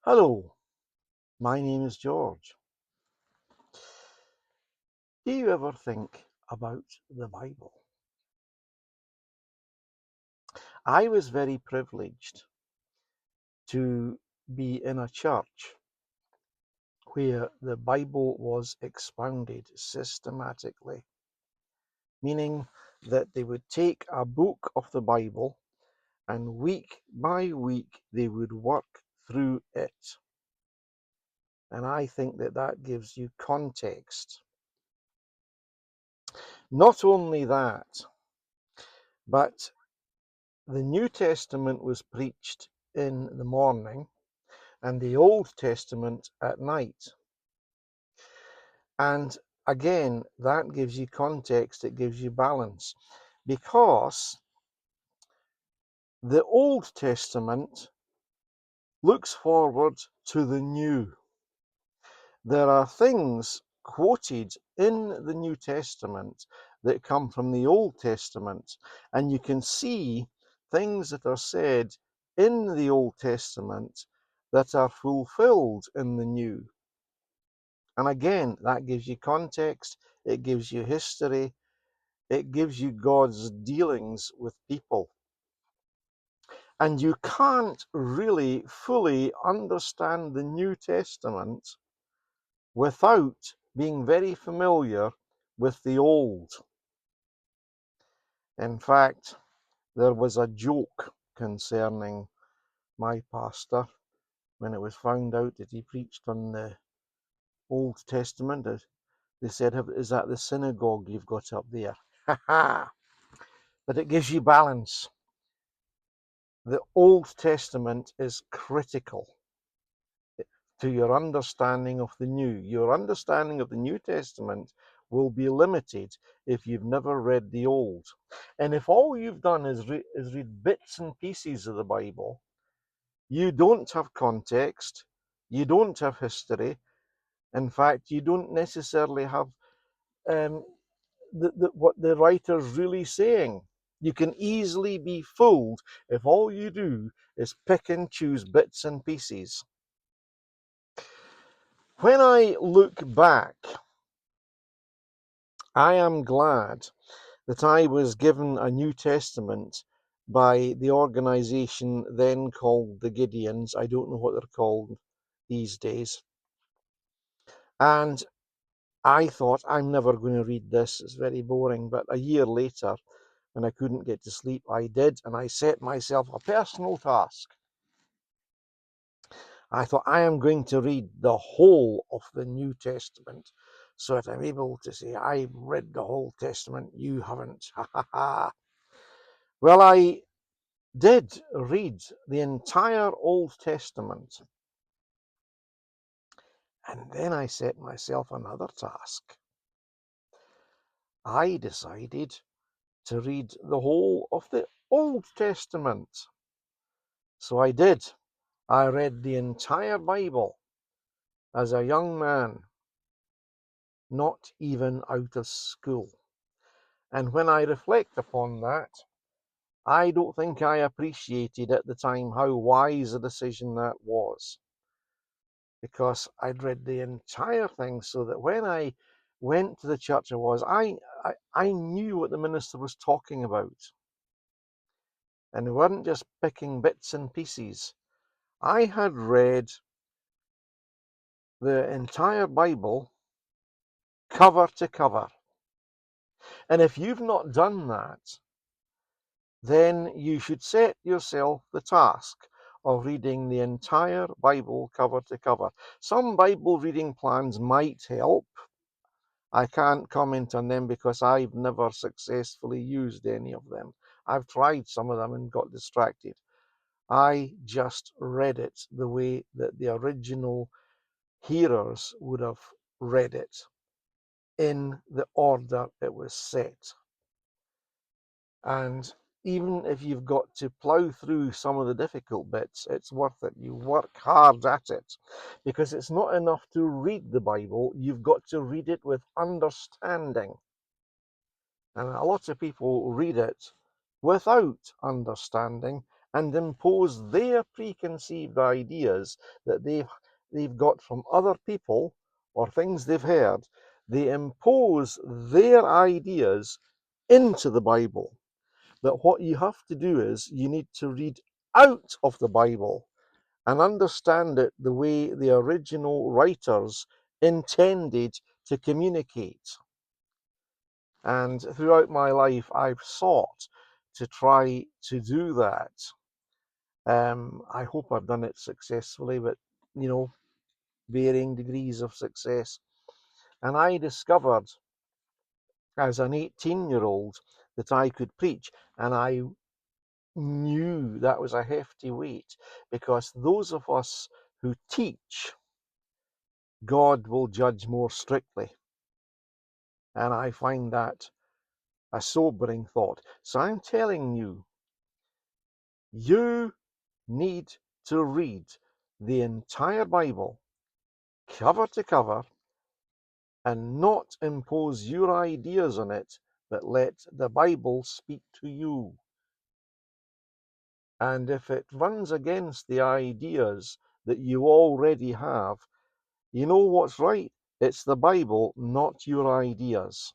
Hello, my name is George. Do you ever think about the Bible? I was very privileged to be in a church where the Bible was expounded systematically, meaning that they would take a book of the Bible and week by week they would work through it. And I think that that gives you context. Not only that, but the New Testament was preached in the morning and the Old Testament at night. And again, that gives you context, it gives you balance, because the Old Testament looks forward to the New. There are things quoted in the New Testament that come from the Old Testament, and you can see things that are said in the Old Testament that are fulfilled in the New. And again, that gives you context, it gives you history, it gives you God's dealings with people. And you can't really fully understand the New Testament without being very familiar with the Old. In fact, there was a joke concerning my pastor when it was found out that he preached on the Old Testament. They said, "Is that the synagogue you've got up there?" Ha ha! But it gives you balance. The Old Testament is critical to your understanding of the New. Your understanding of the New Testament will be limited if you've never read the Old. And if all you've done is read bits and pieces of the Bible, you don't have context, you don't have history. In fact, you don't necessarily have um, what the writer's really saying. You can easily be fooled if all you do is pick and choose bits and pieces. When I look back, I am glad that I was given a New Testament by the organization then called the Gideons. I don't know what they're called these days. And I thought, I'm never going to read this, it's very boring. But a year later, when I couldn't get to sleep, I did, and I set myself a personal task. I thought, I am going to read the whole of the New Testament so that I'm able to say, I've read the whole Testament, you haven't. Ha ha ha. Well, I did read the entire Old Testament, and then I set myself another task. I decided to read the whole of the Old Testament. So I did. I read the entire Bible as a young man, not even out of school. And when I reflect upon that, I don't think I appreciated at the time how wise a decision that was, because I'd read the entire thing so that when I went to the church I knew what the minister was talking about. And we weren't just picking bits and pieces. I had read the entire Bible cover to cover. And if you've not done that, then you should set yourself the task of reading the entire Bible cover to cover. Some Bible reading plans might help. I can't comment on them because I've never successfully used any of them. I've tried some of them and got distracted. I just read it the way that the original hearers would have read it, in the order it was set. And even if you've got to plow through some of the difficult bits, it's worth it. You work hard at it, because it's not enough to read the Bible, you've got to read it with understanding. And a lot of people read it without understanding, and impose their preconceived ideas that they've got from other people or things they've heard. They impose their ideas into the Bible. That what you have to do is you need to read out of the Bible and understand it the way the original writers intended to communicate. And throughout my life, I've sought to try to do that. I hope I've done it successfully, but varying degrees of success. And I discovered as an 18-year-old that I could preach, and I knew that was a hefty weight, because those of us who teach, God will judge more strictly. And I find that a sobering thought. So I'm telling you, you need to read the entire Bible, cover to cover, and not impose your ideas on it, but let the Bible speak to you. And if it runs against the ideas that you already have, you know what's right? It's the Bible, not your ideas.